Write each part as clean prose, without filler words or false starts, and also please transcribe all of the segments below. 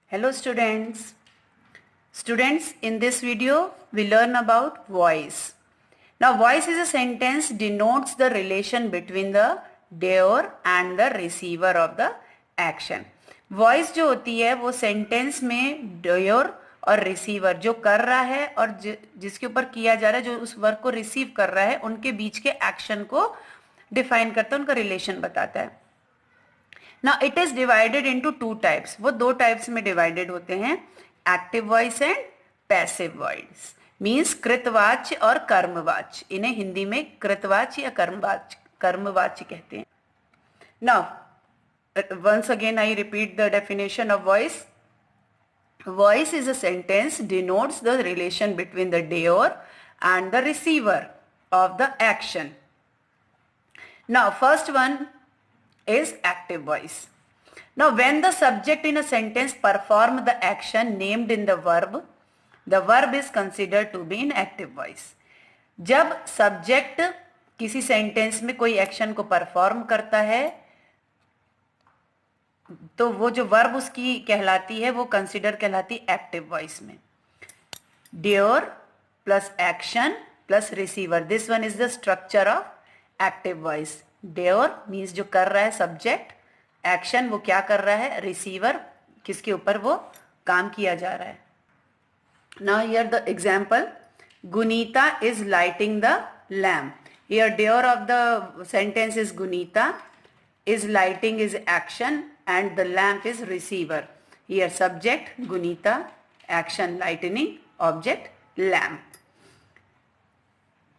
Hello students. Students, in this video we learn about voice. Now voice is a sentence denotes the relation between the doer and the receiver of the action. Voice जो होती है वो sentence में doer और receiver जो कर रहा है और जिसके ऊपर किया जा रहा है, जो उस वर्क को रिसीव कर रहा है, उनके बीच के एक्शन को डिफाइन करता है, उनका रिलेशन बताता है. Now it is divided into two types. वो दो टाइप्स में डिवाइडेड होते हैं, active voice and passive voice. Means कृतवाच्य और कर्मवाच्य. इन्हें हिंदी में कृतवाच्य या कर्मवाच्य कहते हैं. Now once again I repeat the definition of voice. Voice is a sentence denotes the relation between the doer and the receiver of the action. Now first one is active voice. Now when the subject in a sentence perform the action named in the verb is considered to be in active voice. जब subject किसी sentence में कोई action को perform करता है तो वो जो verb उसकी कहलाती है वो consider कहलाती active voice में. Doer plus action plus receiver. This one is the structure of active voice. Doer means जो कर रहा है subject, action वो क्या कर रहा है, receiver किसके ऊपर वो काम किया जा रहा है. Now here the example, Gunita is lighting the lamp. Here doer of the sentence is Gunita, is lighting is action and the lamp is receiver. Here subject Gunita, action lightening, object lamp.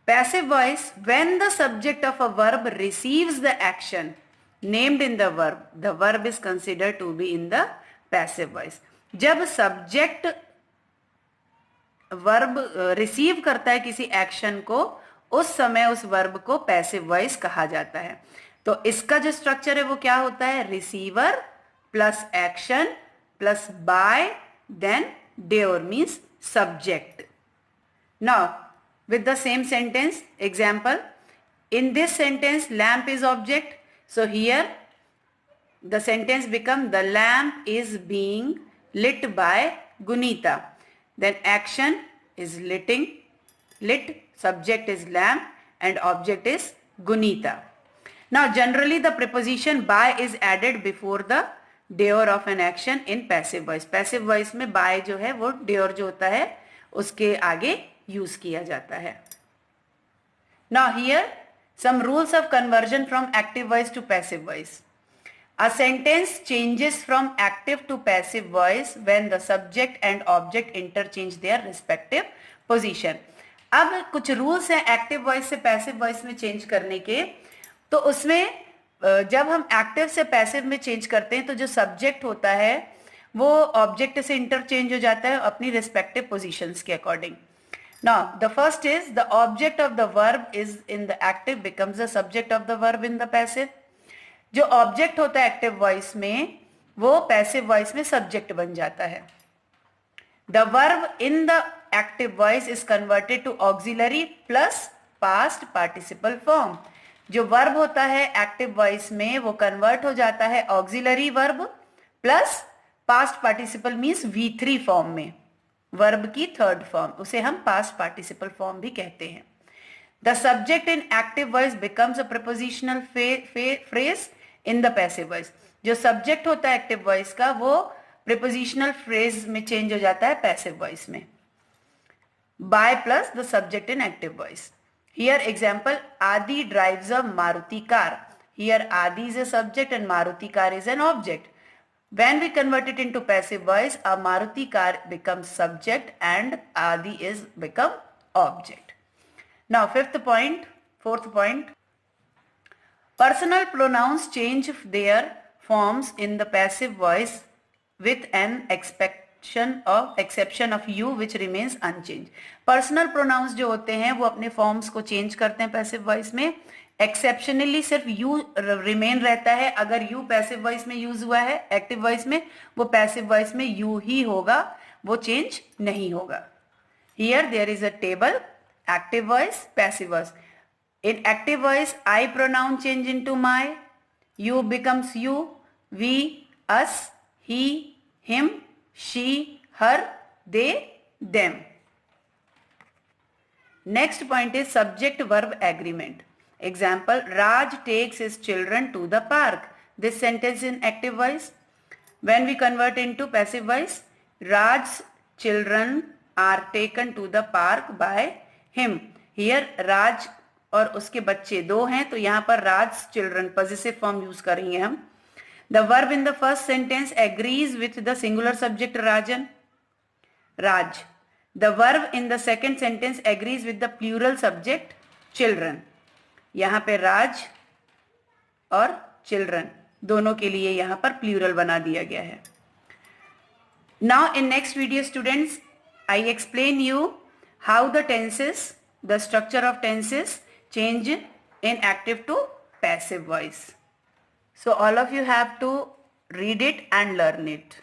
Passive voice, when the subject of a verb receives the action named in the verb is considered to be in the passive voice. जब subject verb receive करता है किसी action को, उस समय उस verb को passive voice कहा जाता है. तो इसका जो structure है वो क्या होता है, receiver plus action plus by then doer means subject. Now with the same sentence, example, in this sentence lamp is object, so here the sentence become the lamp is being lit by Gunita. Then action is lit, subject is lamp and object is Gunita. Now generally the preposition by is added before the doer of an action in passive voice. Passive voice में by जो है वो doer जो होता है उसके आगे use किया जाता है. Now here some rules of conversion from active voice to passive voice. A sentence changes from active to passive voice when the subject and object interchange their respective position. अब कुछ rules हैं active voice से passive voice में change करने के. तो उसमें जब हम active से passive में change करते हैं तो जो subject होता है वो object से interchange हो जाता है अपनी respective positions के according. Now the first is the object of the verb is in the active becomes the subject of the verb in the passive. जो object होता है active voice में वो passive voice में subject बन जाता है. The verb in the active voice is converted to auxiliary plus past participle form. जो verb होता है active voice में वो convert हो जाता है auxiliary verb plus past participle means V3 form में. वर्ब की थर्ड फॉर्म, उसे हम पास्ट पार्टिसिपल फॉर्म भी कहते हैं. The subject in active voice becomes a prepositional phrase in the passive voice. जो सब्जेक्ट होता है एक्टिव वॉइस का वो प्रीपोजिशनल फ्रेज में चेंज हो जाता है पैसिव वॉइस में. By plus the subject in active voice. Here example, Aadi drives a Maruti car. Here Aadi is a subject and Maruti car is an object. When we convert it into passive voice, a Maruti car becomes subject and Adi is become object. Now fourth point, personal pronouns change their forms in the passive voice with an exception of you which remains unchanged. Personal pronouns जो होते हैं वो अपने forms को change करते हैं passive voice में. Exceptionally सिर्फ यू रिमेन रहता है. अगर यू पैसिव वॉइस में यूज हुआ है एक्टिव वॉइस में, वो पैसिव वॉइस में यू ही होगा, वो चेंज नहीं होगा. Here there is a table, active voice, passive voice. In active voice I pronoun change into my, you becomes you, we, us, he, him, she, her, they, them. Next point is subject verb agreement. Example, Raj takes his children to the park. This sentence in active voice. When we convert into passive voice, Raj's children are taken to the park by him. Here Raj और उसके बच्चे दो हैं, तो यहाँ पर Raj's children possessive form use करेंगे हम. The verb in the first sentence agrees with the singular subject Rajan, Raj. The verb in the second sentence agrees with the plural subject children. यहाँ पे राज और चिल्ड्रन दोनों के लिए यहाँ पर प्लूरल बना दिया गया है. Now in next video students, I explain you how the tenses, the structure of tenses change in active to passive voice. So all of you have to read it and learn it.